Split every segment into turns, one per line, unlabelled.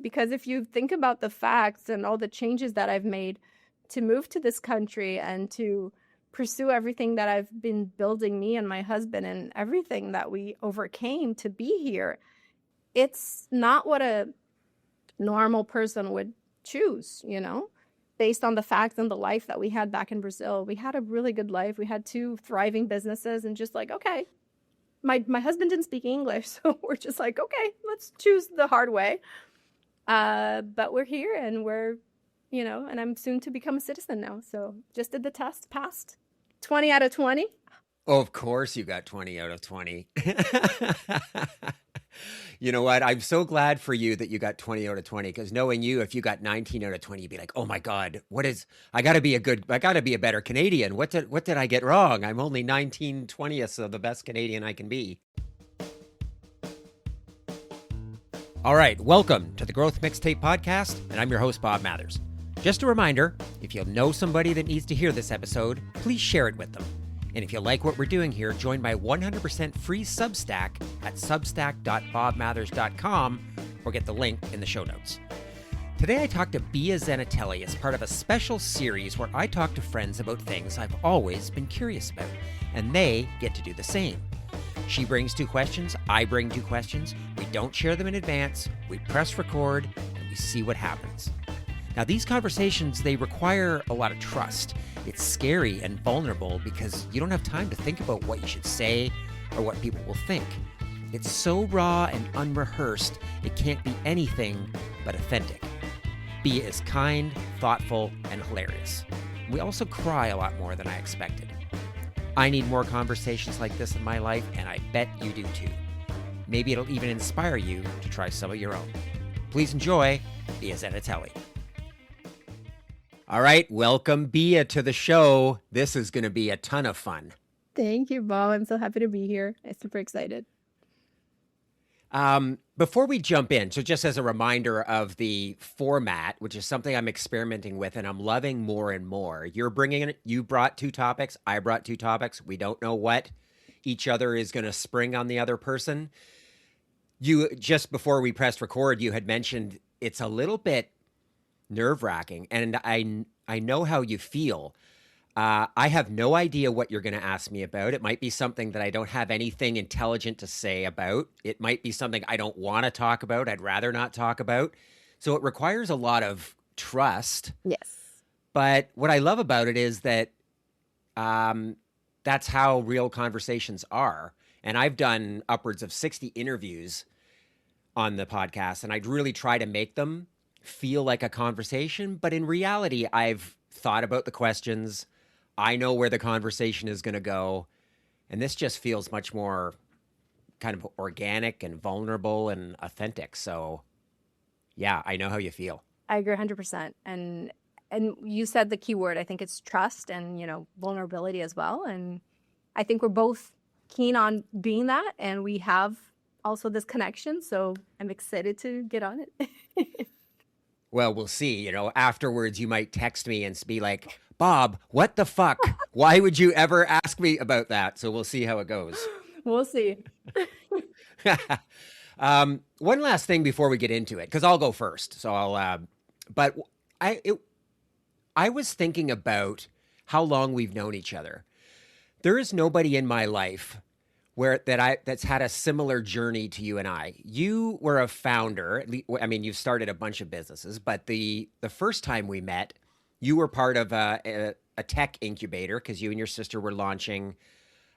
because if you think about the facts and all the changes that I've made to move to this country and to pursue everything that I've been building, me and my husband, and everything that we overcame to be here, it's not what a normal person would choose, based on the facts and the life that we had back in Brazil. We had a really good life. We had 2 thriving businesses, and just like, okay, my husband didn't speak English, so we're just like, okay, let's choose the hard way. But we're here, and and I'm soon to become a citizen now. So just did the test, passed 20 out of 20.
Oh, of course you got 20 out of 20. You know what? I'm so glad for you that you got 20 out of 20, because knowing you, if you got 19 out of 20, you'd be like, oh my God, I gotta be a better Canadian. What did I get wrong? I'm only 19/20ths of the best Canadian I can be. All right, welcome to the Growth Mixtape Podcast, and I'm your host, Bob Mathers. Just a reminder, if you know somebody that needs to hear this episode, please share it with them. And if you like what we're doing here, join my 100% free Substack at substack.bobmathers.com or get the link in the show notes. Today I talked to Bea Zanatelli as part of a special series where I talk to friends about things I've always been curious about, and they get to do the same. She brings 2 questions, I bring 2 questions, we don't share them in advance, we press record, and we see what happens. Now these conversations, they require a lot of trust. It's scary and vulnerable because you don't have time to think about what you should say or what people will think. It's so raw and unrehearsed, it can't be anything but authentic. Bea is kind, thoughtful, and hilarious. We also cry a lot more than I expected. I need more conversations like this in my life, and I bet you do too. Maybe it'll even inspire you to try some of your own. Please enjoy Bea Zanatelli. All right, welcome Bea to the show. This is going to be a ton of fun.
Thank you, Bob. I'm so happy to be here. I'm super excited.
Before we jump in, so just as a reminder of the format, which is something I'm experimenting with and I'm loving more and more. You brought 2 topics, I brought 2 topics. We don't know what each other is going to spring on the other person. You, just before we pressed record, you had mentioned it's a little bit nerve-wracking, and I know how you feel. I have no idea what you're going to ask me about. It might be something that I don't have anything intelligent to say about. It might be something I don't want to talk about. I'd rather not talk about. So it requires a lot of trust.
Yes.
But what I love about it is that that's how real conversations are. And I've done upwards of 60 interviews on the podcast, and I'd really try to make them feel like a conversation. But in reality, I've thought about the questions. I know where the conversation is going to go. And this just feels much more kind of organic and vulnerable and authentic. So yeah, I know how you feel.
I agree 100%. And you said the key word. I think it's trust and, vulnerability as well. And I think we're both keen on being that. And we have also this connection. So I'm excited to get on it.
Well, we'll see. Afterwards, you might text me and be like, Bob, what the fuck? Why would you ever ask me about that? So we'll see how it goes.
We'll see.
One last thing before we get into it, because I'll go first. So but I was thinking about how long we've known each other. There is nobody in my life that's had a similar journey to you and I. You were a founder. I mean, you've started a bunch of businesses, but the first time we met, you were part of a tech incubator because you and your sister were launching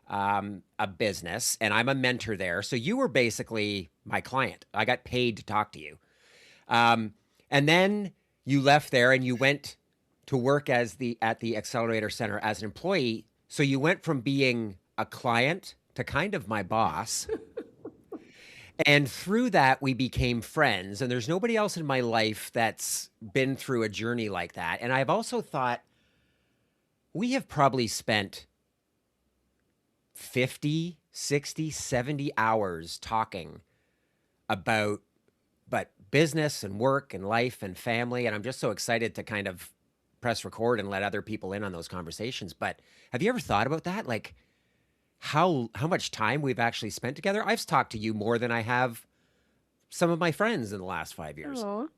a business, and I'm a mentor there. So you were basically my client. I got paid to talk to you. And then you left there and you went to work at the Accelerator Center as an employee. So you went from being a client to kind of my boss. And through that, we became friends. And there's nobody else in my life that's been through a journey like that. And I've also thought we have probably spent 50, 60, 70 hours talking about business and work and life and family. And I'm just so excited to kind of press record and let other people in on those conversations. But have you ever thought about that? Like how much time we've actually spent together? I've talked to you more than I have some of my friends in the last 5 years.
Oh,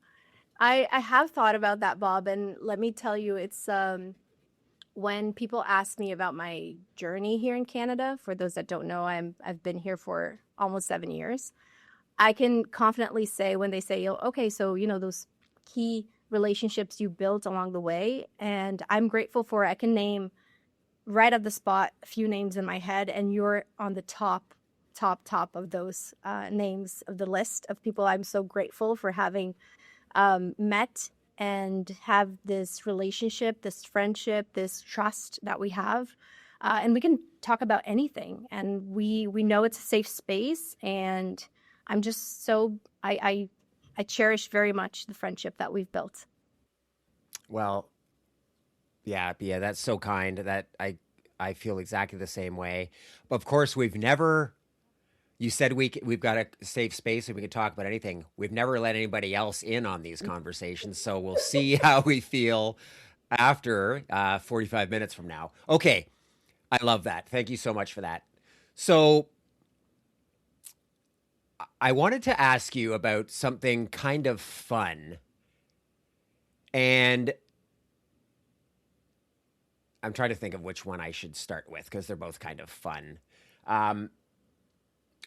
I have thought about that, Bob, and let me tell you, it's when people ask me about my journey here in Canada. For those that don't know, I've been here for almost 7 years. I can confidently say when they say, "Oh, okay, so those key relationships you built along the way," and I'm grateful for it. I can name right at the spot a few names in my head, and you're on the top of those names of the list of people I'm so grateful for having met and have this relationship, this friendship, this trust that we have. And we can talk about anything, and we know it's a safe space. And I'm just so I cherish very much the friendship that we've built.
Well, yeah, that's so kind. That I feel exactly the same way. But of course, we've never. You said we've got a safe space and we can talk about anything. We've never let anybody else in on these conversations, so we'll see how we feel after 45 minutes from now. Okay, I love that. Thank you so much for that. So I wanted to ask you about something kind of fun, and I'm trying to think of which one I should start with because they're both kind of fun. Um,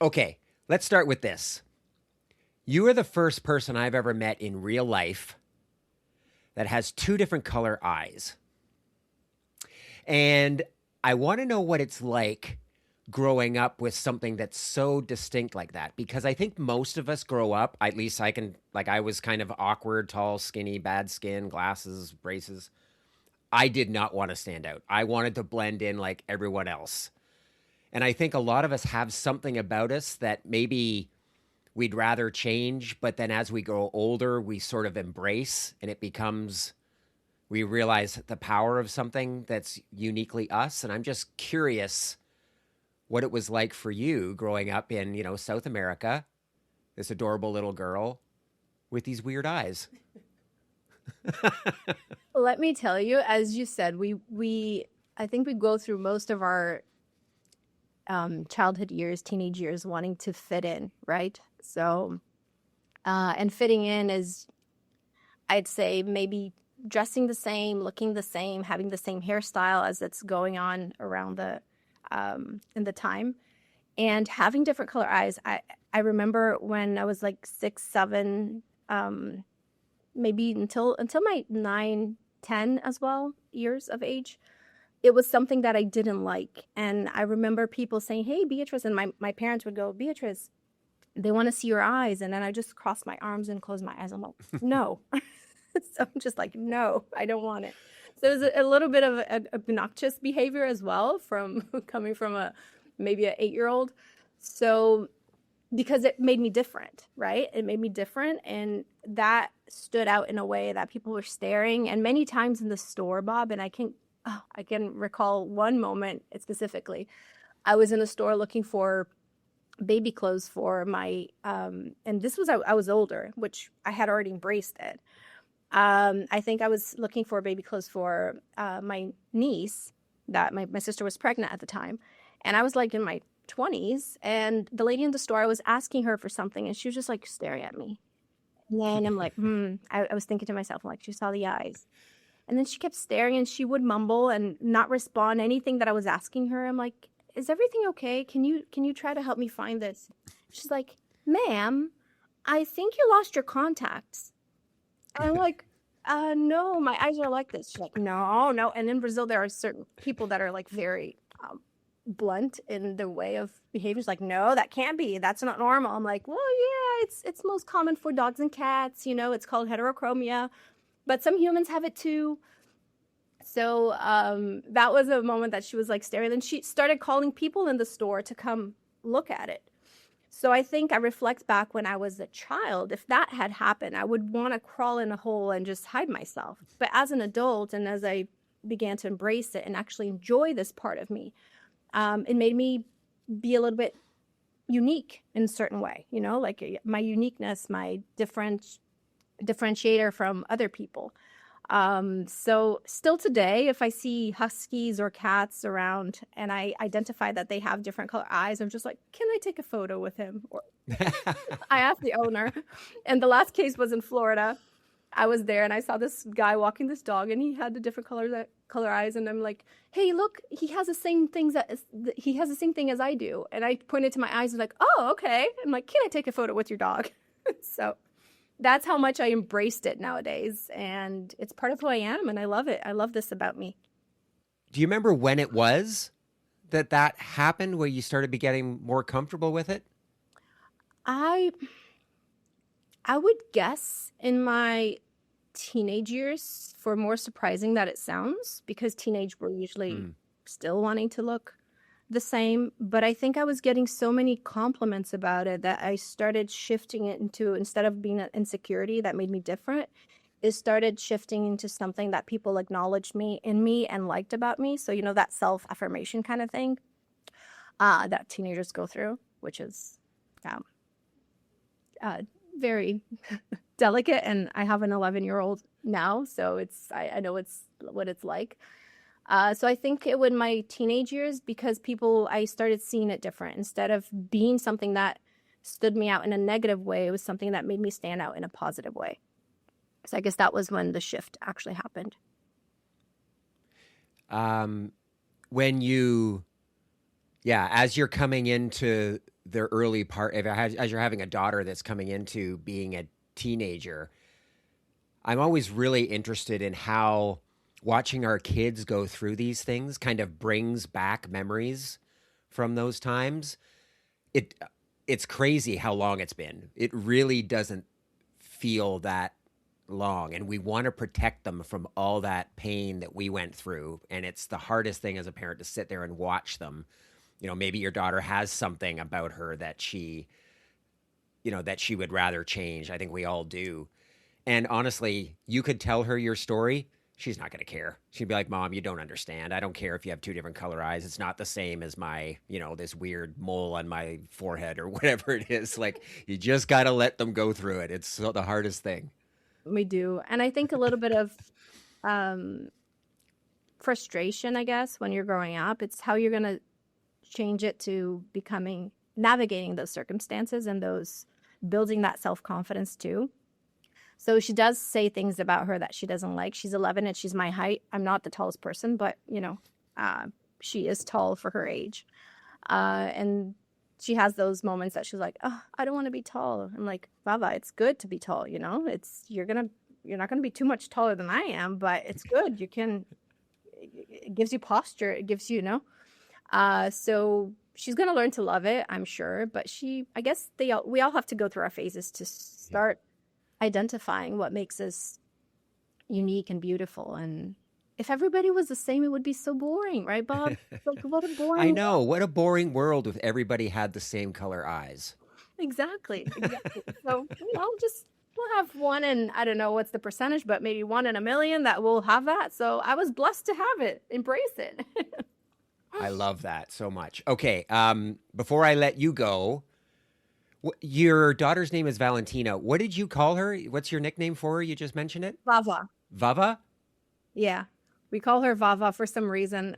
okay, let's start with this. You are the first person I've ever met in real life that has two different color eyes. And I want to know what it's like growing up with something that's so distinct like that. Because I think most of us grow up, at least I can, like, I was kind of awkward, tall, skinny, bad skin, glasses, braces. I did not want to stand out. I wanted to blend in like everyone else. And I think a lot of us have something about us that maybe we'd rather change, but then as we grow older, we sort of embrace and it becomes, we realize the power of something that's uniquely us. And I'm just curious what it was like for you growing up in, South America, this adorable little girl with these weird eyes.
Let me tell you, as you said, we I think we go through most of our childhood years, teenage years, wanting to fit in, right? So, and fitting in is, I'd say, maybe dressing the same, looking the same, having the same hairstyle as it's going on around the in the time, and having different color eyes. I remember when I was like 6, 7, maybe until my 9, 10 as well years of age. It was something that I didn't like. And I remember people saying, "Hey, Beatrice," and my parents would go, "Beatrice, they want to see your eyes." And then I just cross my arms and close my eyes. I'm like, no. So I'm just like, no, I don't want it. So it was a little bit of an obnoxious behavior as well from coming from maybe an 8-year-old. So because it made me different, right? It made me different. And that stood out in a way that people were staring. And many times in the store, Bob, and I can recall one moment specifically. I was in a store looking for baby clothes for my, and this was, I was older, which I had already embraced it. I think I was looking for baby clothes for my niece that my sister was pregnant at the time. And I was like in my 20s, and the lady in the store, I was asking her for something and she was just like staring at me. And then I'm like, I was thinking to myself, like, she saw the eyes. And then she kept staring and she would mumble and not respond anything that I was asking her. I'm like, "Is everything okay? Can you try to help me find this?" She's like, "Ma'am, I think you lost your contacts." And I'm like, no, my eyes are like this." She's like, "No, no." And in Brazil, there are certain people that are like very blunt in the way of behavior. She's like, "No, that can't be. That's not normal." I'm like, "Well, yeah, it's most common for dogs and cats. It's called heterochromia. But some humans have it too." So that was a moment that she was like staring. Then she started calling people in the store to come look at it. So I think I reflect back when I was a child. If that had happened, I would want to crawl in a hole and just hide myself. But as an adult, and as I began to embrace it and actually enjoy this part of me, it made me be a little bit unique in a certain way. Like my uniqueness, my differentiator from other people. So still today, if I see huskies or cats around and I identify that they have different color eyes, I'm just like, can I take a photo with him? Or I asked the owner. And the last case was in Florida. I was there and I saw this guy walking this dog and he had the different color eyes, and I'm like, "Hey, look, he has the same things he has the same thing as I do." And I pointed to my eyes and like, "Oh, okay." I'm like, "Can I take a photo with your dog?" So that's how much I embraced it nowadays, and it's part of who I am, and I love it. I love this about me.
Do you remember when it was that that happened, where you started be getting more comfortable with it?
I I would guess in my teenage years, for more surprising that it sounds, because teenage we're usually
Mm.
still wanting to look the same. But I think I was getting so many compliments about it that I started shifting it into, instead of being an insecurity that made me different, it started shifting into something that people acknowledged me and liked about me. So, that self affirmation kind of thing that teenagers go through, which is um, uh, very delicate. And I have an 11-year-old now, so I know it's what it's like. So I think it was my teenage years, because I started seeing it different. Instead of being something that stood me out in a negative way, it was something that made me stand out in a positive way. So I guess that was when the shift actually happened.
Um, when you, yeah, as you're coming into the early part, as you're having a daughter that's coming into being a teenager, I'm always really interested in how watching our kids go through these things kind of brings back memories from those times. It it's crazy how long it's been. It really doesn't feel that long, and we want to protect them from all that pain that we went through, and it's the hardest thing as a parent to sit there and watch them. Maybe your daughter has something about her that she would rather change. I think we all do. And honestly, you could tell her your story. She's not going to care. She'd be like, Mom, you don't understand. I don't care if you have two different color eyes. It's not the same as my, this weird mole on my forehead or whatever it is. Like, you just got to let them go through it. It's the hardest thing.
We do. And I think a little bit of um, frustration, I guess, when you're growing up, it's how you're going to change it to navigating those circumstances and building that self-confidence too. So she does say things about her that she doesn't like. She's 11 and she's my height. I'm not the tallest person, but she is tall for her age. And she has those moments that she's like, "Oh, I don't want to be tall." I'm like, "Vava, it's good to be tall. You're not gonna be too much taller than I am, but it's good. It gives you posture. It gives so she's gonna learn to love it, I'm sure. But I guess we all have to go through our phases to start identifying what makes us unique and beautiful. And if everybody was the same, it would be so boring, right, Bob? Like, what a
I
boring
know. What a boring world if everybody had the same color eyes.
Exactly. So, we'll have one in, I don't know what's the percentage, but maybe one in a million that will have that. So I was blessed to have it. Embrace it.
I love that so much. Okay, before I let you go, your daughter's name is Valentina. What did you call her? What's your nickname for her? You just mentioned it.
Vava.
Vava?
Yeah. We call her Vava for some reason.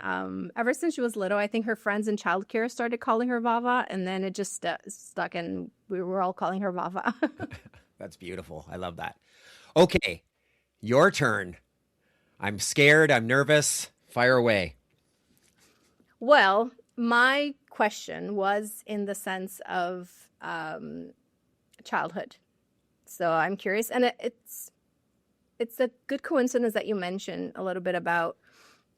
Ever since she was little, I think her friends in childcare started calling her Vava, and then it just stuck, and we were all calling her Vava.
That's beautiful. I love that. Okay, your turn. I'm scared. I'm nervous. Fire away.
Well, my question was in the sense of childhood. So I'm curious, and it's a good coincidence that you mentioned a little bit about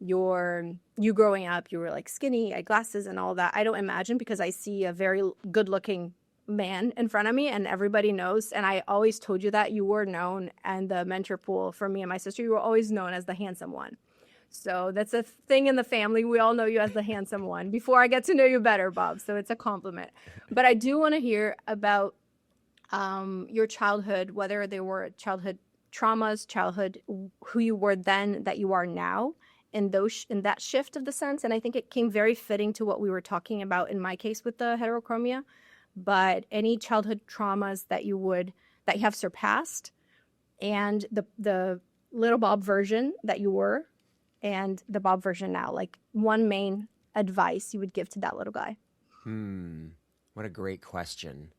you growing up. You were like skinny, eyeglasses, and all that. I don't imagine, because I see a very good-looking man in front of me, and everybody knows. And I always told you that you were known, and the mentor pool for me and my sister, you were always known as the handsome one. So that's a thing in the family. We all know you as the handsome one before I get to know you better, Bob. So it's a compliment. But I do want to hear about your childhood, whether they were childhood traumas, childhood, who you were then that you are now, in that shift of the sense. And I think it came very fitting to what we were talking about in my case with the heterochromia. But any childhood traumas that you have surpassed, and the little Bob version that you were and the Bob version now? Like one main advice you would give to that little guy?
Hmm. What a great question.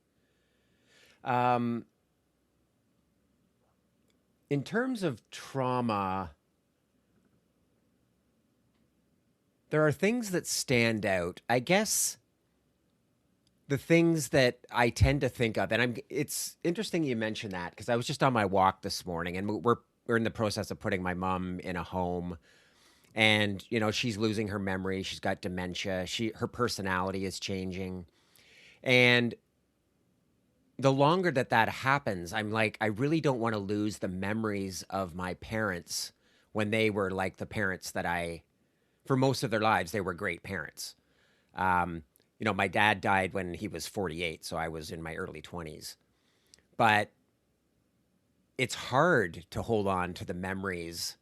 Um, in terms of trauma, there are things that stand out. I guess the things that I tend to think of, and it's interesting you mentioned that because I was just on my walk this morning, and we're in the process of putting my mom in a home, and she's losing her memory, she's got dementia, her personality is changing, and the longer that happens, I'm like, I really don't want to lose the memories of my parents when they were like the parents that for most of their lives, they were great parents. Um, my dad died when he was 48, so I was in my early 20s. But it's hard to hold on to the memories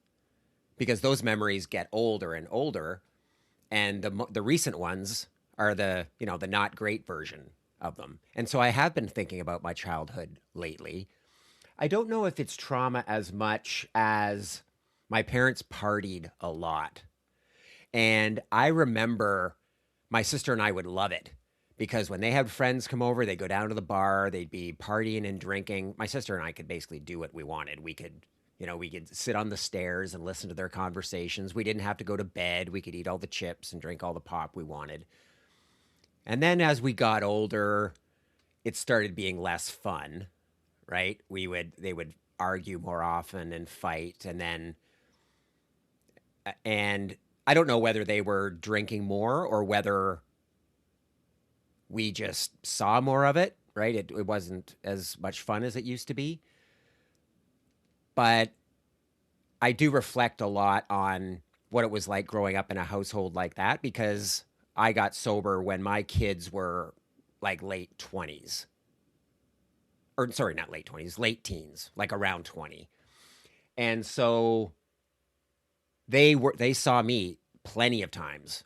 because those memories get older and older, and the recent ones are the not great version of them. And so I have been thinking about my childhood lately. I don't know if it's trauma as much as my parents partied a lot. And I remember my sister and I would love it because when they had friends come over, they'd go down to the bar, they'd be partying and drinking. My sister and I could basically do what we wanted. We could sit on the stairs and listen to their conversations. We didn't have to go to bed. We could eat all the chips and drink all the pop we wanted. And then as we got older, it started being less fun, right? They would argue more often and fight, and I don't know whether they were drinking more or whether we just saw more of it, right? It wasn't as much fun as it used to be. But I do reflect a lot on what it was like growing up in a household like that because I got sober when my kids were like late 20s. Or sorry, not late 20s, late teens, like around 20. And so they saw me plenty of times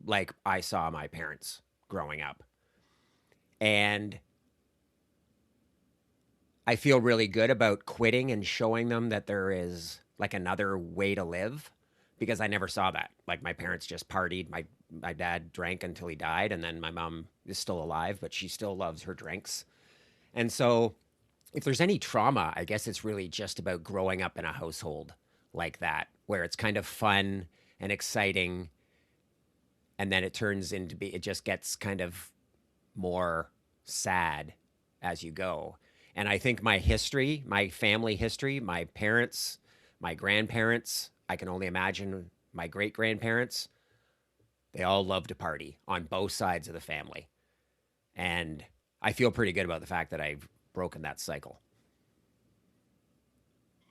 like I saw my parents growing up. And I feel really good about quitting and showing them that there is like another way to live because I never saw that. Like my parents just partied. My dad drank until he died, and then my mom is still alive, but she still loves her drinks. And so if there's any trauma, I guess it's really just about growing up in a household like that, where it's kind of fun and exciting, and then it just gets kind of more sad as you go. And I think my family history, my parents, my grandparents, I can only imagine my great grandparents, they all love to party on both sides of the family. And I feel pretty good about the fact that I've broken that cycle.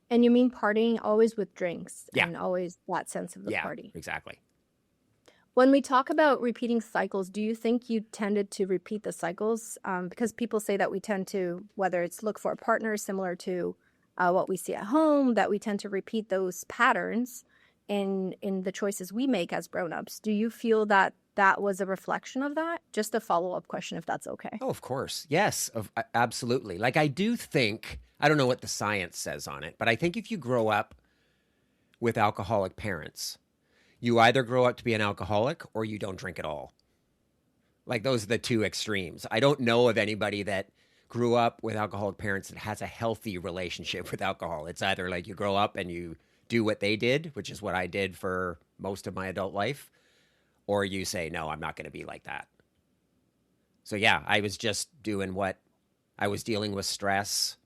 And you mean partying always with drinks
Yeah.
and always that sense of the
Yeah,
party.
exactly.
When we talk about repeating cycles, do you think you tended to repeat the cycles? Because people say that we tend to, whether it's look for a partner similar to what we see at home, that we tend to repeat those patterns in the choices we make as grown-ups. Do you feel that that was a reflection of that? Just a follow-up question, if that's okay.
Oh, of course. Yes, absolutely. Like I do think, I don't know what the science says on it, but I think if you grow up with alcoholic parents, you either grow up to be an alcoholic or you don't drink at all. Like those are the two extremes. I don't know of anybody that grew up with alcoholic parents that has a healthy relationship with alcohol. It's either like you grow up and you do what they did, which is what I did for most of my adult life, or you say, no, I'm not going to be like that. So yeah, I was just doing what I was dealing with stress.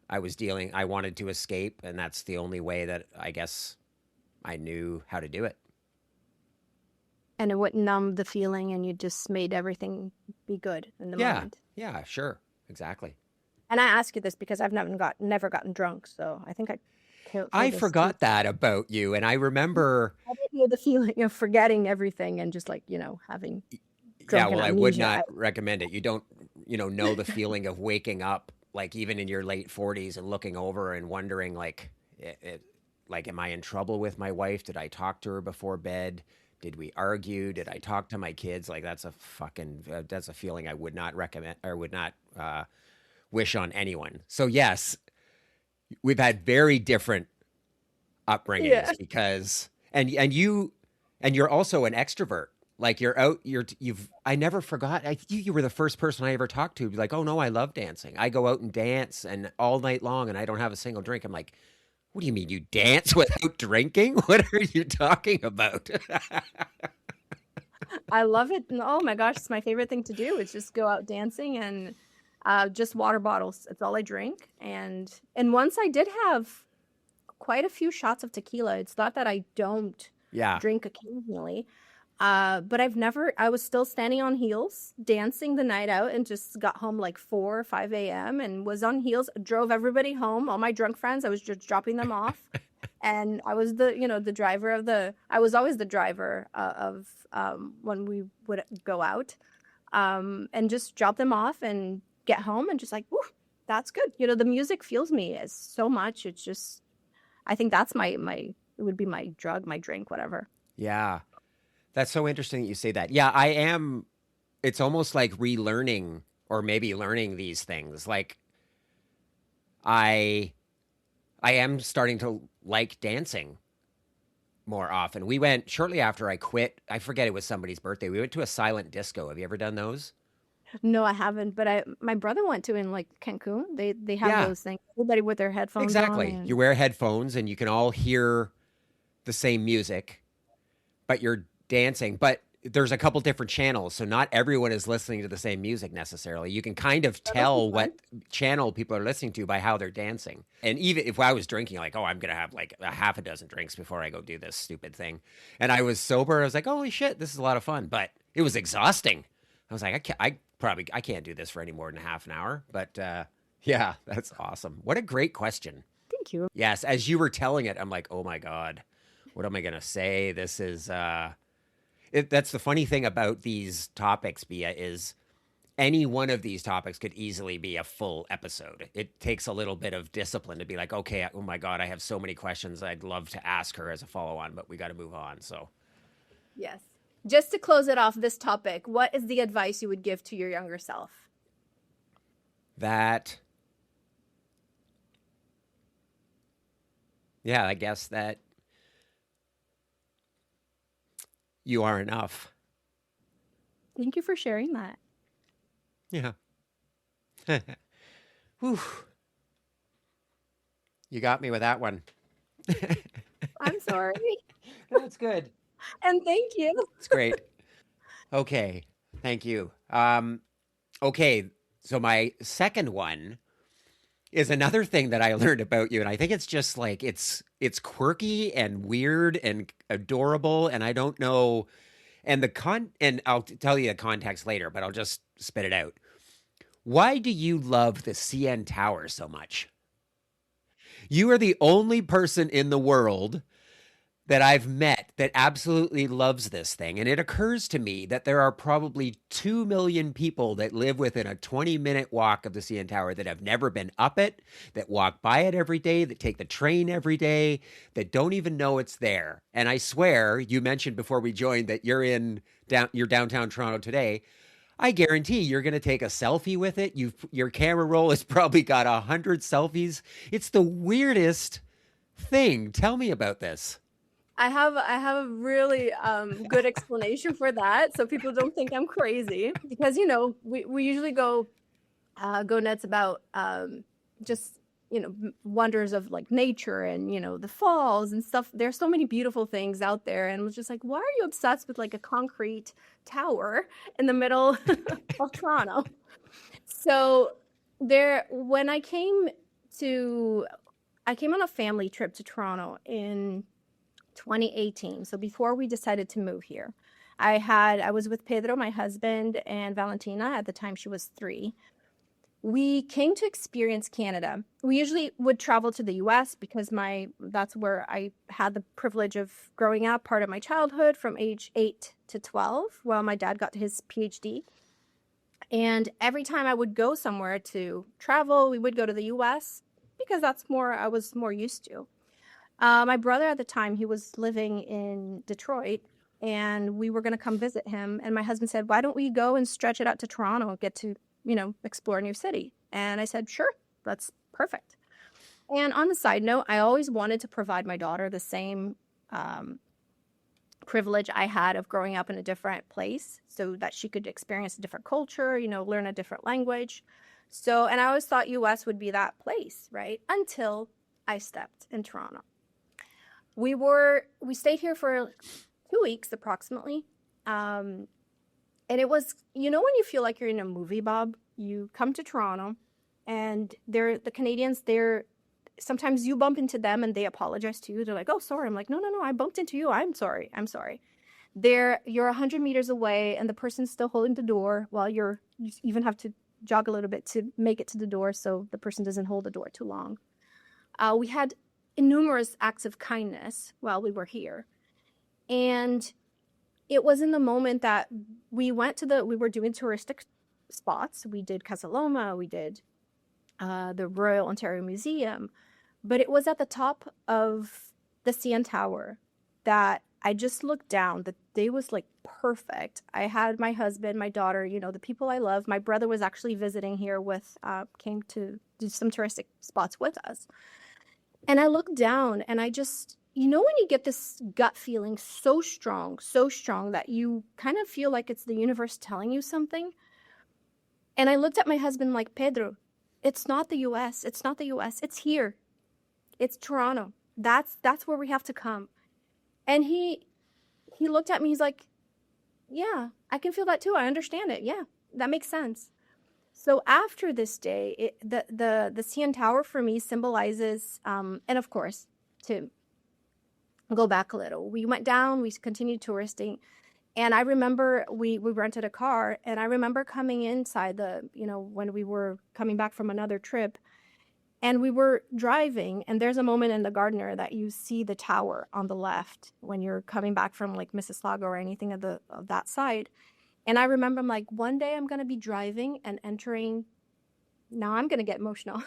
I wanted to escape, and that's the only way that I guess I knew how to do it.
And it would numb the feeling and you just made everything be good in the
Yeah.
moment.
Yeah, sure. Exactly.
And I ask you this because I've never gotten drunk, so I think I feel
I
this too.
forgot that about you, and I remember.
I didn't know the feeling of forgetting everything and just like, having
Yeah,
drunken
well, I would
amnesia.
not recommend it. You don't, know the feeling of waking up, like even in your late 40s and looking over and wondering, like, like, am I in trouble with my wife? Did I talk to her before bed? Did we argue? Did I talk to my kids? Like, that's a feeling I would not recommend or would not wish on anyone. So yes, we've had very different
Yeah.
upbringings because and you're also an extrovert. Like you're out, you've. I never forgot. You were the first person I ever talked to. Be like, oh no, I love dancing. I go out and dance and all night long, and I don't have a single drink. I'm like, what do you mean you dance without drinking? What are you talking about?
I love it. And oh my gosh, it's my favorite thing to do. Is just go out dancing and just water bottles. It's all I drink. And once I did have quite a few shots of tequila. It's not that I don't
Yeah.
drink occasionally. But I was still standing on heels, dancing the night out, and just got home like 4 or 5 a.m. and was on heels, drove everybody home. All my drunk friends, I was just dropping them off. And I was the driver I was always the driver of when we would go out, and just drop them off and get home and just like, whew, that's good. The music fuels me as so much. It's just, I think that's it would be my drug, my drink, whatever.
Yeah. That's so interesting that you say that. Yeah, I am. It's almost like relearning or maybe learning these things. Like I I am starting to like dancing more often. We went shortly after I quit. I forget, it was somebody's birthday. We went to a silent disco. Have you ever done those?
No, I haven't, but my brother went to in like Cancun. They have
Yeah,
those things. Everybody with their headphones on
exactly.
and
You wear headphones and you can all hear the same music, but you're dancing. But there's a couple different channels, so not everyone is listening to the same music necessarily. You can kind of
that'll be
tell
fun.
what channel people are listening to by how they're dancing. And even if I was drinking, like, oh, I'm gonna have like a half a dozen drinks before I go do this stupid thing, and I was sober, I was like, holy shit, this is a lot of fun. But it was exhausting. I was like, I can't do this for any more than half an hour. But yeah, that's awesome. What a great question.
Thank you.
Yes, as you were telling it, I'm like, oh my god, what am I gonna say? This is that's the funny thing about these topics, Bia, is any one of these topics could easily be a full episode. It takes a little bit of discipline to be like, okay, oh my God, I have so many questions I'd love to ask her as a follow on, but we got to move on. So
Yes. Just to close it off, this topic, what is the advice you would give to your younger self?
that, yeah, I guess that you are enough.
Thank you for sharing that.
Yeah. Whew, you got me with that one.
I'm sorry.
That's good.
And thank you.
It's great. Okay. Thank you. Okay. So my second one is another thing that I learned about you, and I think it's just like it's quirky and weird and adorable, and I don't know. And and I'll tell you the context later, but I'll just spit it out. Why do you love the CN Tower so much? You are the only person in the world that I've met that absolutely loves this thing. And it occurs to me that there are probably 2 million people that live within a 20-minute walk of the CN Tower that have never been up it, that walk by it every day, that take the train every day, that don't even know it's there. And I swear, you mentioned before we joined that you're downtown Toronto today. I guarantee you're going to take a selfie with it. Your camera roll has probably got 100 selfies. It's the weirdest thing. Tell me about this.
I have a really good explanation for that, so people don't think I'm crazy. Because we usually go nuts about just wonders of like nature and the falls and stuff. There's so many beautiful things out there, and I was just like, why are you obsessed with like a concrete tower in the middle of Toronto? So when I came on a family trip to Toronto in 2018. So before we decided to move here, I was with Pedro, my husband, and Valentina. At the time, she was 3. We came to experience Canada. We usually would travel to the US because that's where I had the privilege of growing up, part of my childhood from age 8 to 12, while my dad got his PhD. And every time I would go somewhere to travel, we would go to the US because I was more used to. My brother at the time, he was living in Detroit, and we were going to come visit him. And my husband said, why don't we go and stretch it out to Toronto and get to, explore a new city? And I said, sure, that's perfect. And on the side note, I always wanted to provide my daughter the same um, privilege I had of growing up in a different place so that she could experience a different culture, learn a different language. So, and I always thought US would be that place, right? Until I stepped in Toronto. We stayed here for 2 weeks approximately. Um, and it was, when you feel like you're in a movie, Bob, you come to Toronto and the Canadians, sometimes you bump into them and they apologize to you. They're like, "Oh, sorry." I'm like, "No, no, no, I bumped into you. I'm sorry. I'm sorry." You're 100 meters away and the person's still holding the door while you even have to jog a little bit to make it to the door so the person doesn't hold the door too long. We had numerous acts of kindness while we were here. And it was in the moment that we were doing touristic spots. We did Casa Loma, we did the Royal Ontario Museum, but it was at the top of the CN Tower that I just looked down. The day was like perfect. I had my husband, my daughter, the people I love. My brother was actually visiting here came to do some touristic spots with us. And I looked down and I just, when you get this gut feeling so strong that you kind of feel like it's the universe telling you something. And I looked at my husband like, "Pedro, it's not the US. It's not the US. It's here. It's Toronto. That's where we have to come." And he looked at me. He's like, "Yeah, I can feel that too. I understand it. Yeah, that makes sense." So after this day, the CN Tower for me symbolizes, and of course, to go back a little, we went down, we continued touristing, and I remember we rented a car, and I remember coming inside when we were coming back from another trip, and we were driving, and there's a moment in the Gardiner that you see the tower on the left when you're coming back from like Mississauga or anything of that side. And I remember I'm like, one day I'm going to be driving and entering. Now I'm going to get emotional.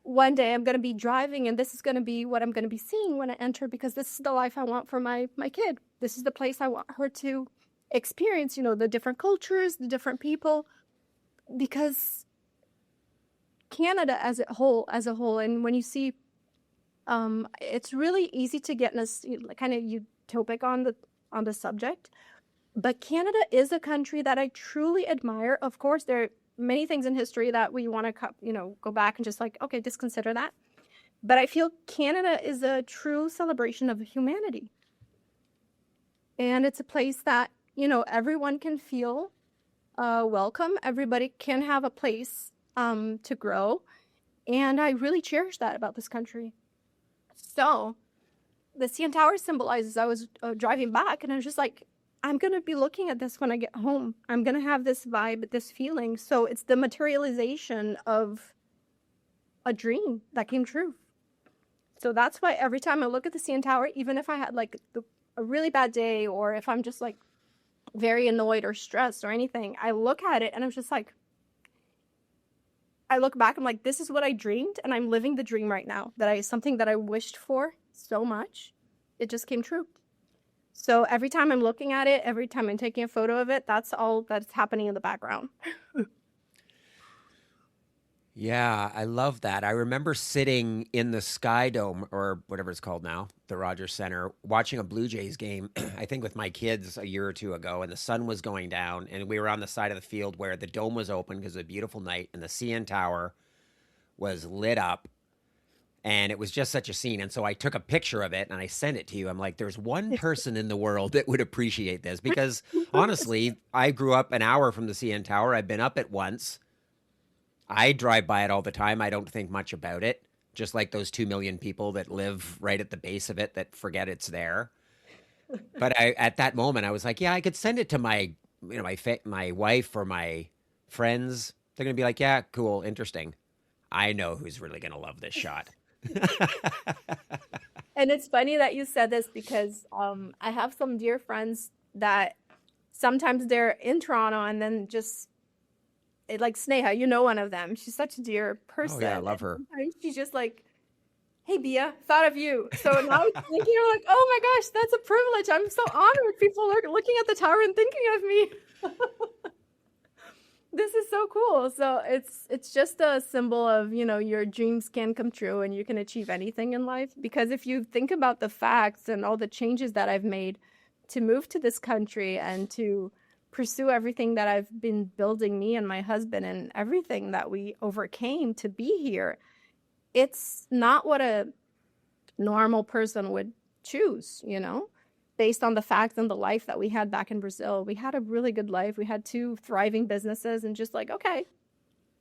One day I'm going to be driving and this is going to be what I'm going to be seeing when I enter, because this is the life I want for my kid. This is the place I want her to experience, the different cultures, the different people, because Canada as a whole, and when you see, it's really easy to get in a kind of utopic on the subject. But Canada is a country that I truly admire. Of course, there are many things in history that we want to, go back and just like, okay, just consider that. But I feel Canada is a true celebration of humanity. And it's a place that, everyone can feel welcome. Everybody can have a place to grow. And I really cherish that about this country. So the CN Tower symbolizes, I was driving back and I was just like, I'm going to be looking at this when I get home. I'm going to have this vibe, this feeling. So it's the materialization of a dream that came true. So that's why every time I look at the CN Tower, even if I had like a really bad day or if I'm just like very annoyed or stressed or anything, I look at it and I'm just like, I look back, I'm like, this is what I dreamed and I'm living the dream right now. Something that I wished for so much, it just came true. So every time I'm looking at it, every time I'm taking a photo of it, that's all that's happening in the background.
Yeah, I love that. I remember sitting in the Sky Dome, or whatever it's called now, the Rogers Center, watching a Blue Jays game, I think with my kids a year or two ago, and the sun was going down, and we were on the side of the field where the dome was open because it was a beautiful night, and the CN Tower was lit up, and it was just such a scene. And so I took a picture of it, and I sent it to you. I'm like, there's one person in the world that would appreciate this, because honestly, I grew up an hour from the CN Tower. I've been up it once. I drive by it all the time. I don't think much about it, just like those 2 million people that live right at the base of it that forget it's there. But at that moment, I was like, yeah, I could send it to my wife or my friends. They're going to be like, yeah, cool, interesting. I know who's really going to love this shot.
And it's funny that you said this because I have some dear friends that sometimes they're in Toronto and then just like Sneha, one of them. She's such a dear person.
Oh, yeah, I love her.
And she's just like, hey, Bea, thought of you. So now I'm thinking, you're like, oh my gosh, that's a privilege. I'm so honored people are looking at the tower and thinking of me. This is so cool. So it's just a symbol of, your dreams can come true and you can achieve anything in life. Because if you think about the facts and all the changes that I've made to move to this country and to pursue everything that I've been building, me and my husband, and everything that we overcame to be here, it's not what a normal person would choose, based on the facts and the life that we had back in Brazil. We had a really good life. We had two thriving businesses, and just like, okay,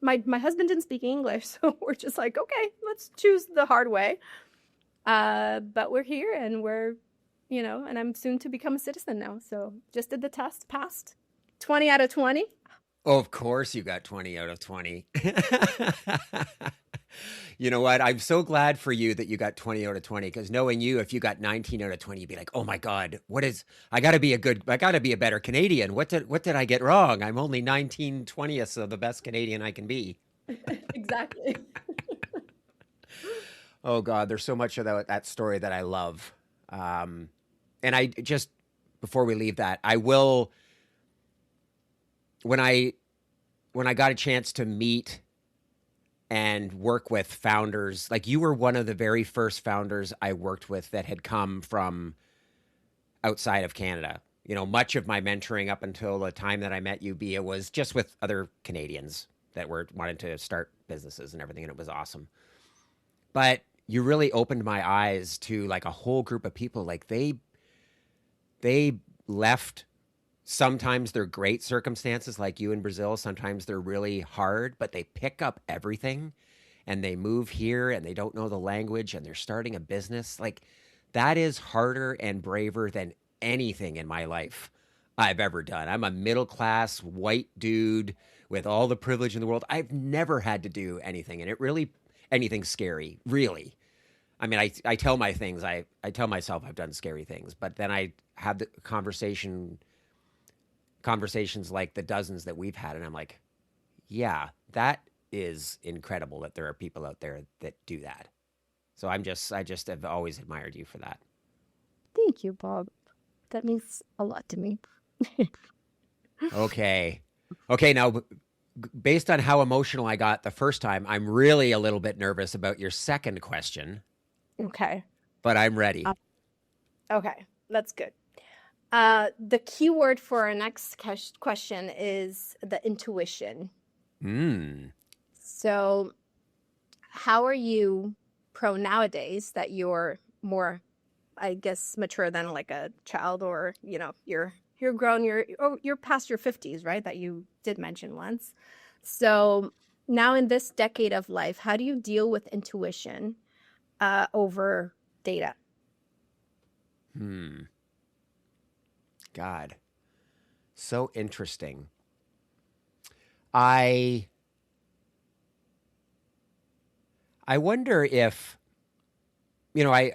my husband didn't speak English, so we're just like, okay, let's choose the hard way. But we're here, and and I'm soon to become a citizen now. So just did the test, passed 20 out of 20.
Oh, of course you got 20 out of 20. You know what? I'm so glad for you that you got 20 out of 20, because knowing you, if you got 19 out of 20, you'd be like, oh my God, I gotta be a better Canadian. What did I get wrong? I'm only 19/20ths of the best Canadian I can be.
Exactly.
Oh God, there's so much of that story that I love. And I just, before we leave that, I will, when I got a chance to meet and work with founders, like you were one of the very first founders I worked with that had come from outside of Canada. Much of my mentoring up until the time that I met you, Bea, was just with other Canadians that wanted to start businesses and everything, and it was awesome. But you really opened my eyes to like a whole group of people. Like they left. Sometimes they're great circumstances like you in Brazil. Sometimes they're really hard, but they pick up everything and they move here and they don't know the language and they're starting a business. Like that is harder and braver than anything in my life I've ever done. I'm a middle-class white dude with all the privilege in the world. I've never had to do anything, and anything scary, really. I mean, I tell tell myself I've done scary things, but then I have the conversations like the dozens that we've had, and I'm like, yeah, that is incredible that there are people out there that do that. So I just have always admired you for that.
Thank you, Bob. That means a lot to me.
Okay. Okay, now based on how emotional I got the first time, I'm really a little bit nervous about your second question,
Okay.
but I'm ready.
Okay, that's good. The key word for our next question is the intuition. So how are you nowadays that you're more, I guess, mature than like a child, or, you're grown, you're past your 50s, right? That you did mention once. So now in this decade of life, how do you deal with intuition over data?
God, so interesting. I wonder if, I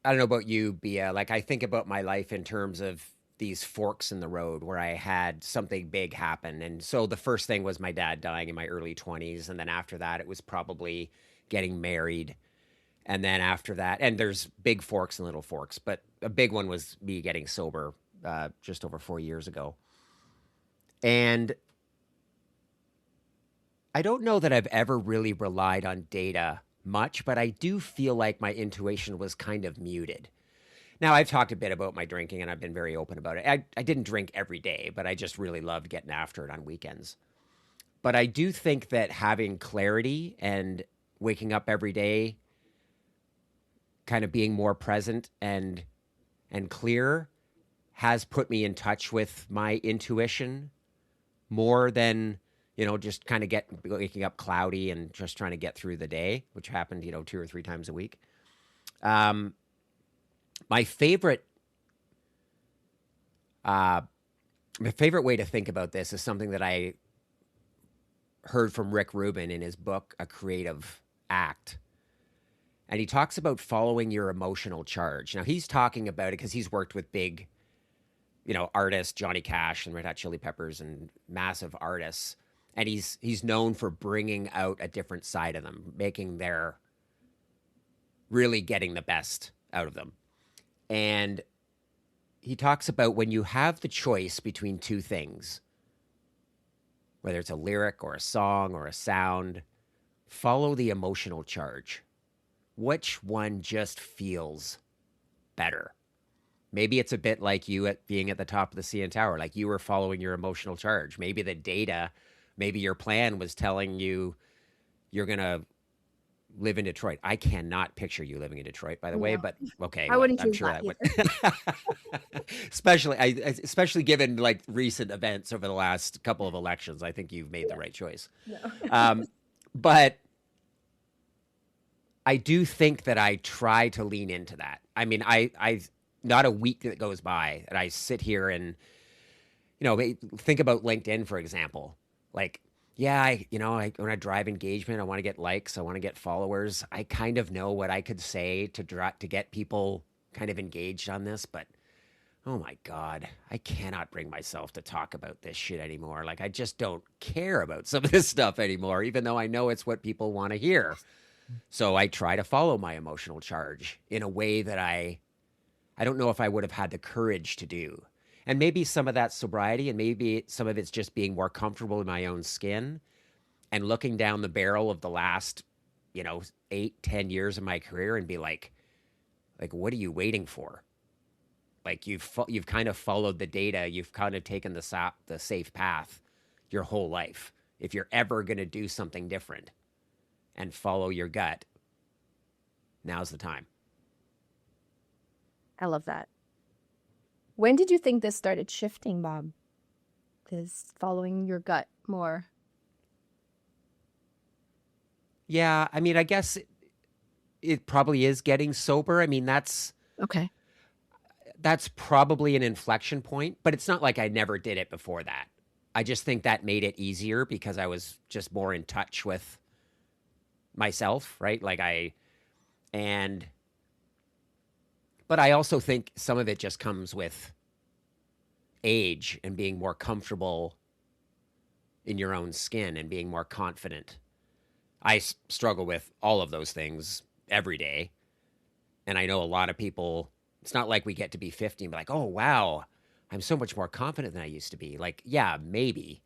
don't know about you, Bea. Like I think about my life in terms of these forks in the road where I had something big happen. And so the first thing was my dad dying in my early 20s. And then after that, it was probably getting married. And then after that, and there's big forks and little forks, but a big one was me getting sober just over 4 years ago. And I don't know that I've ever really relied on data much, but I do feel like my intuition was kind of muted. Now, I've talked a bit about my drinking, and I've been very open about it. I didn't drink every day, but I just really loved getting after it on weekends. But I do think that having clarity and waking up every day, kind of being more present and clear, has put me in touch with my intuition more than, just kind of waking up cloudy and just trying to get through the day, which happened, 2 or 3 times a week. My favorite way to think about this is something that I heard from Rick Rubin in his book, A Creative Act. And he talks about following your emotional charge. Now, he's talking about it because he's worked with big, artists, Johnny Cash and Red Hot Chili Peppers and massive artists. And he's known for bringing out a different side of them, really getting the best out of them. And he talks about when you have the choice between two things, whether it's a lyric or a song or a sound, follow the emotional charge. Which one just feels better? Maybe it's a bit like you at being at the top of the CN Tower, like you were following your emotional charge. Maybe the data, maybe your plan was telling you you're going to live in Detroit. I cannot picture you living in Detroit, by the way,
No,
but okay,
I
well,
wouldn't
I'm
choose
sure
that
that would.
either.
Especially given like recent events over the last couple of elections, I think you've made the right choice.
No.
But I do think that I try to lean into that. I mean, I not a week that goes by that I sit here and think about LinkedIn, for example. Like, yeah, when I drive engagement, I want to get likes, I want to get followers. I kind of know what I could say to get people kind of engaged on this, but oh my God, I cannot bring myself to talk about this shit anymore. Like, I just don't care about some of this stuff anymore, even though I know it's what people want to hear. So I try to follow my emotional charge in a way that I don't know if I would have had the courage to do. And maybe some of that's sobriety, and maybe some of it's just being more comfortable in my own skin and looking down the barrel of the last, 8, 10 years of my career and be like, what are you waiting for? Like you've kind of followed the data. You've kind of taken the safe path your whole life. If you're ever going to do something different and follow your gut, now's the time.
I love that. When did you think this started shifting, Bob? Is following your gut more?
Yeah, I mean, I guess it probably is getting sober. I mean,
Okay.
that's probably an inflection point, but it's not like I never did it before that. I just think that made it easier because I was just more in touch with myself, right? But I also think some of it just comes with age and being more comfortable in your own skin and being more confident. I struggle with all of those things every day. And I know a lot of people, it's not like we get to be 50 and be like, oh, wow, I'm so much more confident than I used to be. Like, yeah, maybe.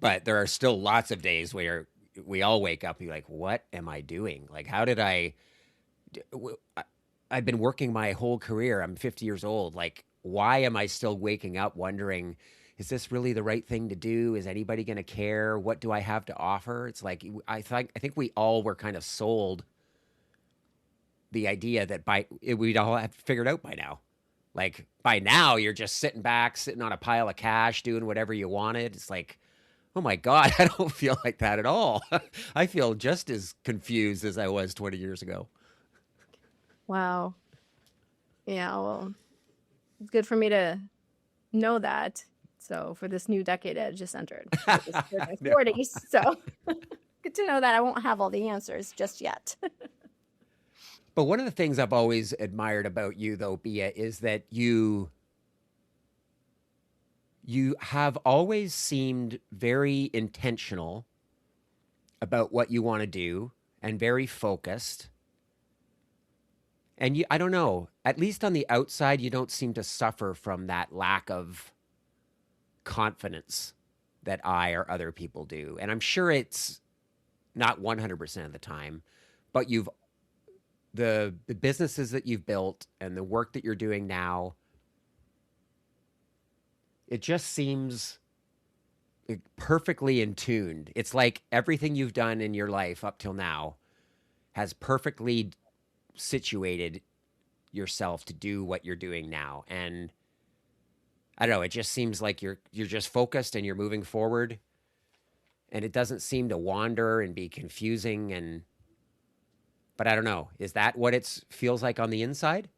But there are still lots of days where we all wake up and be like, what am I doing? Like, how did I've been working my whole career. I'm 50 years old. Like, why am I still waking up wondering, is this really the right thing to do? Is anybody going to care? What do I have to offer? It's like, I think we all were kind of sold the idea that we'd all have figured out by now. Like, by now, you're just sitting back, sitting on a pile of cash, doing whatever you wanted. It's like, oh my God, I don't feel like that at all. I feel just as confused as I was 20 years ago.
Wow. Yeah, well, it's good for me to know that. So for this new decade I just entered, I just turned my
No.
40s. So good to know that I won't have all the answers just yet.
But one of the things I've always admired about you, though, Bea, is that you have always seemed very intentional about what you want to do and very focused. And I don't know, at least on the outside, you don't seem to suffer from that lack of confidence that I or other people do. And I'm sure it's not 100% of the time, but the businesses that you've built and the work that you're doing now, it just seems perfectly in tuned. It's like everything you've done in your life up till now has perfectly situated yourself to do what you're doing now. And I don't know, it just seems like you're just focused and you're moving forward, and it doesn't seem to wander and be confusing. But I don't know, is that what it feels like on the inside?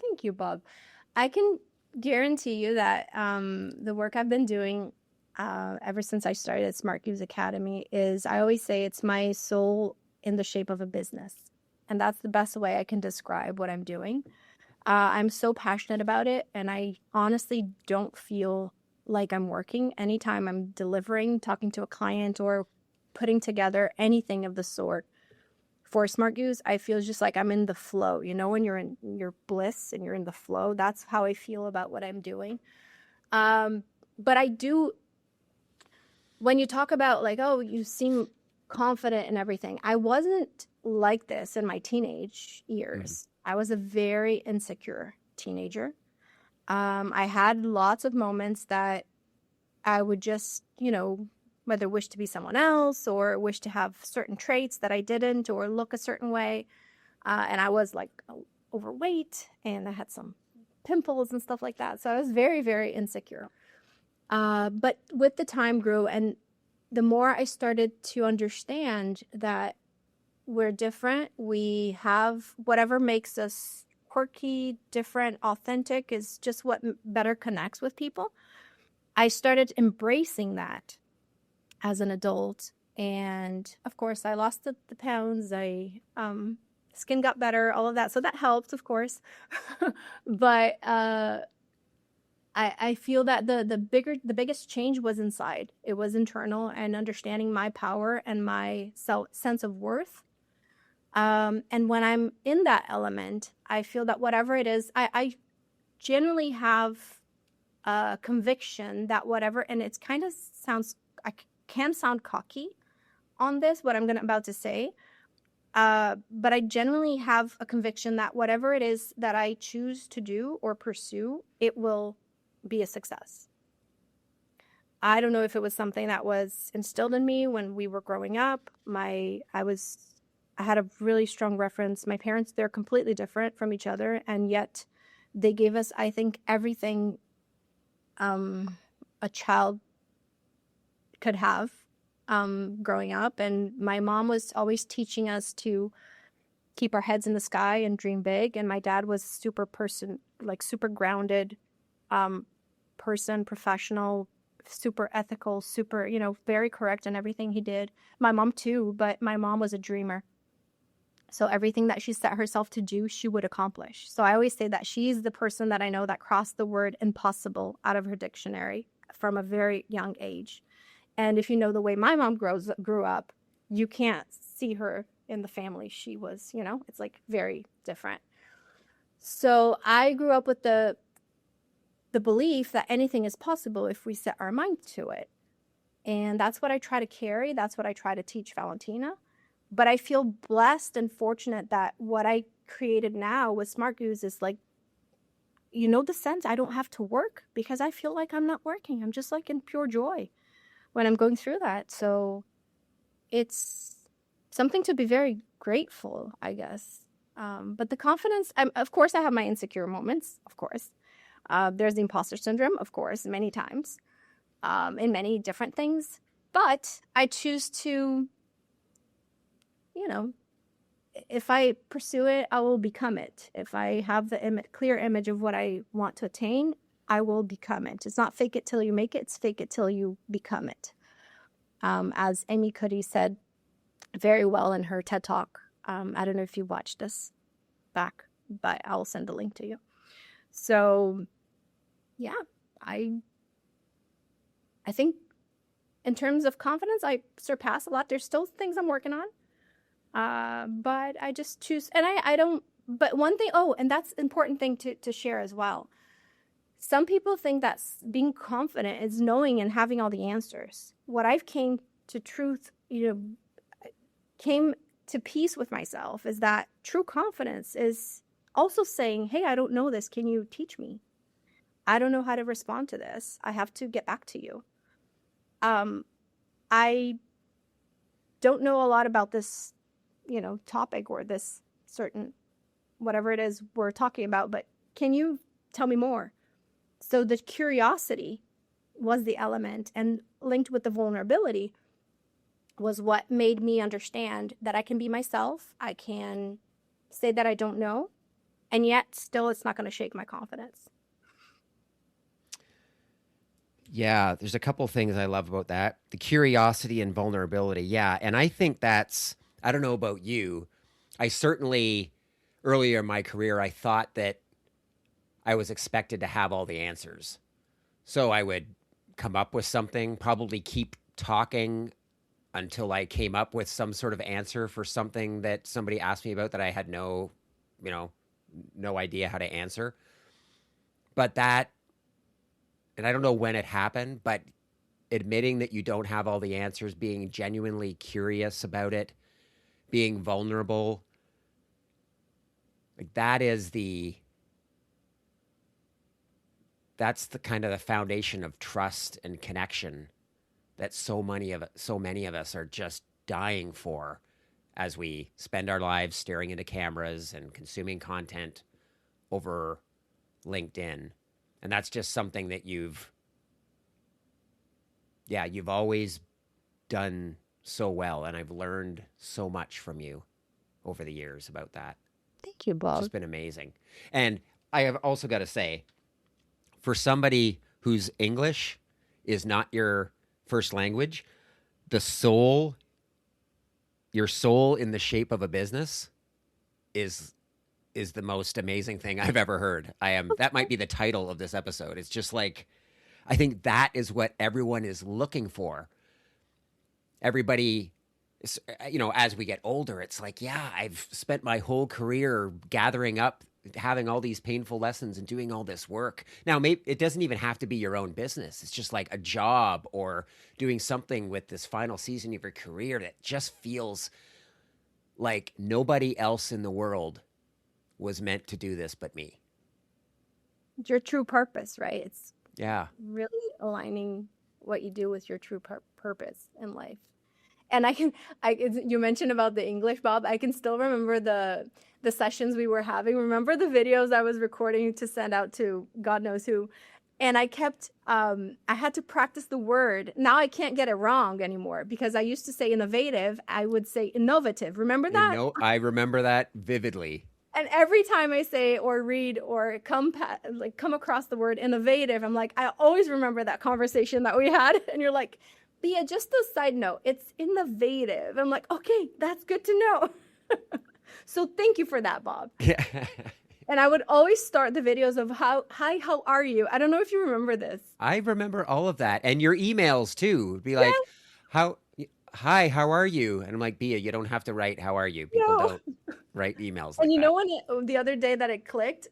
Thank you, Bob. I can guarantee you that the work I've been doing ever since I started at Smart Gives Academy is, I always say, it's my soul in the shape of a business. And that's the best way I can describe what I'm doing. I'm so passionate about it, and I honestly don't feel like I'm working anytime I'm delivering, talking to a client, or putting together anything of the sort. For Smart Goose, I feel just like I'm in the flow. You know, when you're in your bliss and you're in the flow, that's how I feel about what I'm doing. But I do when you talk about like, oh, you seem confident in everything, I wasn't like this in my teenage
Mhm.
years. I was a very insecure teenager. I had lots of moments that I would just, whether wish to be someone else or wish to have certain traits that I didn't or look a certain way. And I was like overweight and I had some pimples and stuff like that. So I was very, very insecure. But with the time grew, and the more I started to understand that we're different, we have whatever makes us quirky, different, authentic is just what better connects with people. I started embracing that as an adult. And of course, I lost the pounds. Skin got better, all of that. So that helped, of course. But I feel that the biggest change was inside. It was internal and understanding my power and my sense of worth. And when I'm in that element, I feel that whatever it is, I generally have a conviction that whatever, and it's kind of sounds, I can sound cocky on this, what I'm about to say. But I generally have a conviction that whatever it is that I choose to do or pursue, it will be a success. I don't know if it was something that was instilled in me when we were growing up. I had a really strong reference. My parents, they're completely different from each other, and yet they gave us, I think, everything a child could have growing up. And my mom was always teaching us to keep our heads in the sky and dream big. And my dad was super grounded person, professional, super ethical, super, very correct in everything he did. My mom too, but my mom was a dreamer. So everything that she set herself to do, she would accomplish. So I always say that she's the person that I know that crossed the word impossible out of her dictionary from a very young age. And if you know the way my mom grew up, you can't see her in the family. She was, it's like very different. So I grew up with the belief that anything is possible if we set our mind to it. And that's what I try to carry. That's what I try to teach Valentina. But I feel blessed and fortunate that what I created now with Smart Goose is like, the sense I don't have to work because I feel like I'm not working. I'm just like in pure joy when I'm going through that. So it's something to be very grateful, I guess. But the confidence, of course, I have my insecure moments, of course. There's the imposter syndrome, of course, many times in many different things. But I choose to, if I pursue it, I will become it. If I have the clear image of what I want to attain, I will become it. It's not fake it till you make it. It's fake it till you become it. As Amy Cuddy said very well in her TED Talk. I don't know if you watched this back, but I'll send the link to you. So, yeah, I think in terms of confidence, I surpass a lot. There's still things I'm working on. But I just choose, and I don't, but one thing, and that's an important thing to share as well. Some people think that being confident is knowing and having all the answers. What I've came to came to peace with myself is that true confidence is also saying, hey, I don't know this. Can you teach me? I don't know how to respond to this. I have to get back to you. I don't know a lot about this topic or this certain whatever it is we're talking about, but can you tell me more? So the curiosity was the element, and linked with the vulnerability was what made me understand that I can be myself. I can say that I don't know, and yet still it's not going to shake my confidence.
Yeah, there's a couple things I love about that. The curiosity and vulnerability. Yeah, and I think I don't know about you. I certainly, earlier in my career, I thought that I was expected to have all the answers. So I would come up with something, probably keep talking until I came up with some sort of answer for something that somebody asked me about that I had no idea how to answer. But and I don't know when it happened, but admitting that you don't have all the answers, being genuinely curious about it, being vulnerable. Like that's the kind of the foundation of trust and connection that so many of us are just dying for as we spend our lives staring into cameras and consuming content over LinkedIn. And that's just something that you've always done so well. And I've learned so much from you over the years about that.
Thank you,
It's
Bob.
just been amazing. And I have also got to say, for somebody whose English is not your first language, your soul in the shape of a business is the most amazing thing I've ever heard. That might be the title of this episode. It's just like, I think that is what everyone is looking for. Everybody, as we get older, it's like, yeah, I've spent my whole career gathering up, having all these painful lessons and doing all this work. Now, maybe it doesn't even have to be your own business. It's just like a job or doing something with this final season of your career that just feels like nobody else in the world was meant to do this but me.
It's your true purpose, right? It's
Yeah.
really aligning what you do with your true purpose in life. And you mentioned about the English, Bob. I can still remember the sessions we were having. Remember the videos I was recording to send out to God knows who. And I had to practice the word. Now I can't get it wrong anymore because I used to say innovative. I would say innovative. Remember that?
I remember that vividly.
And every time I say or read or come across the word innovative, I'm like, I always remember that conversation that we had. And you're like, Bea, just a side note, it's innovative. I'm like, okay, that's good to know. So thank you for that, Bob.
Yeah.
And I would always start the videos of hi, how are you? I don't know if you remember this.
I remember all of that. And your emails too. Would be like, hi, how are you? And I'm like, Bea, you don't have to write how are you. People don't write emails like
And you
that.
know when the other day that it clicked,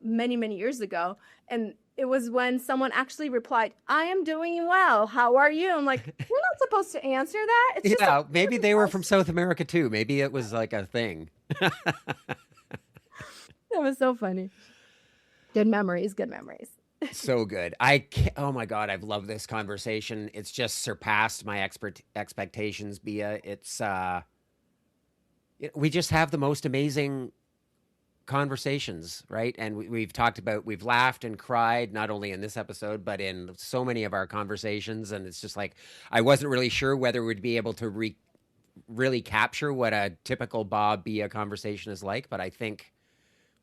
many years ago, and it was when someone actually replied, I am doing well. How are you? I'm like, you're not supposed to answer that. It's just
maybe they were from South America too. Maybe it was like a thing.
That was so funny. Good memories.
So good. Oh my God, I've loved this conversation. It's just surpassed my expectations, Bea. We just have the most amazing conversations, right? And we've laughed and cried, not only in this episode, but in so many of our conversations. And it's just like, I wasn't really sure whether we'd be able to really capture what a typical Bob Bea conversation is like, but I think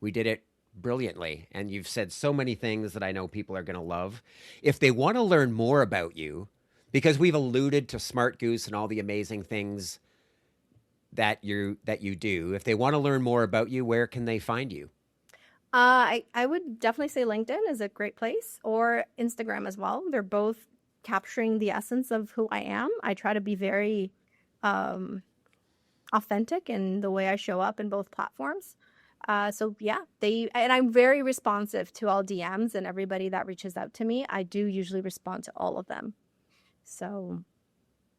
we did it brilliantly. And you've said so many things that I know people are going to love. If they want to learn more about you, because we've alluded to Smart Goose and all the amazing things that you do, if they want to learn more about you, where can they find you?
I would definitely say LinkedIn is a great place, or Instagram as well. They're both capturing the essence of who I am. I try to be very authentic in the way I show up in both platforms. So yeah, and I'm very responsive to all DMs and everybody that reaches out to me. I do usually respond to all of them. So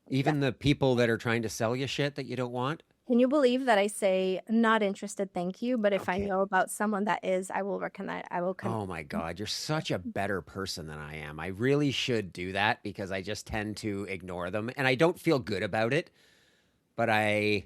even the people that are trying to sell you shit that you don't want.
Can you believe that I say not interested, thank you, but if I
Okay.
know about someone that is, I will recognize.
Oh my God, you're such a better person than I am. I really should do that because I just tend to ignore them and I don't feel good about it. But and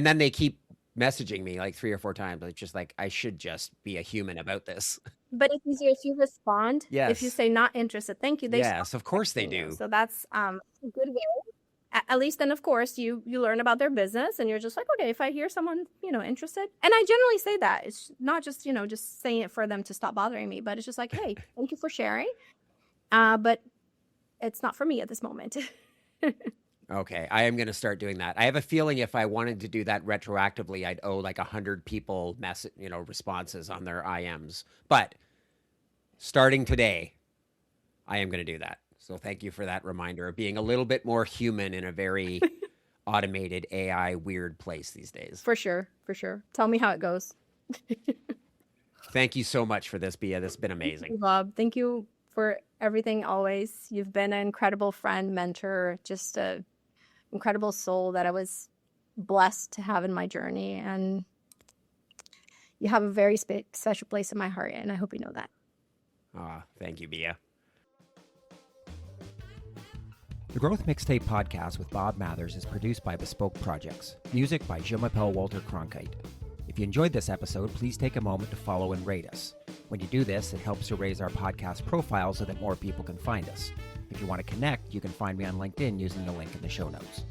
then they keep messaging me like 3 or 4 times. It's just like, I should just be a human about this.
But it's easier if you respond.
Yes.
If you say not interested, thank you.
Yes, of course they
you.
do.
So that's a good way. At least then, of course, you learn about their business and you're just like, okay, if I hear someone, interested. And I generally say that. It's not just, just saying it for them to stop bothering me, but it's just like, hey, thank you for sharing. But it's not for me at this moment.
Okay, I am going to start doing that. I have a feeling if I wanted to do that retroactively, I'd owe like 100 people responses on their IMs. But starting today, I am going to do that. So thank you for that reminder of being a little bit more human in a very automated AI weird place these days.
For sure. Tell me how it goes.
Thank you so much for this, Bea. This has been amazing.
Thank you, Bob. Thank you for everything always. You've been an incredible friend, mentor, just a incredible soul that I was blessed to have in my journey. And you have a very special place in my heart, and I hope you know that.
Thank you, Bea. The Growth Mixtape podcast with Bob Mathers is produced by Bespoke Projects. Music by Je m'appelle Walter Cronkite. If you enjoyed this episode, please take a moment to follow and rate us. When you do this, it helps to raise our podcast profile so that more people can find us. If you want to connect, you can find me on LinkedIn using the link in the show notes.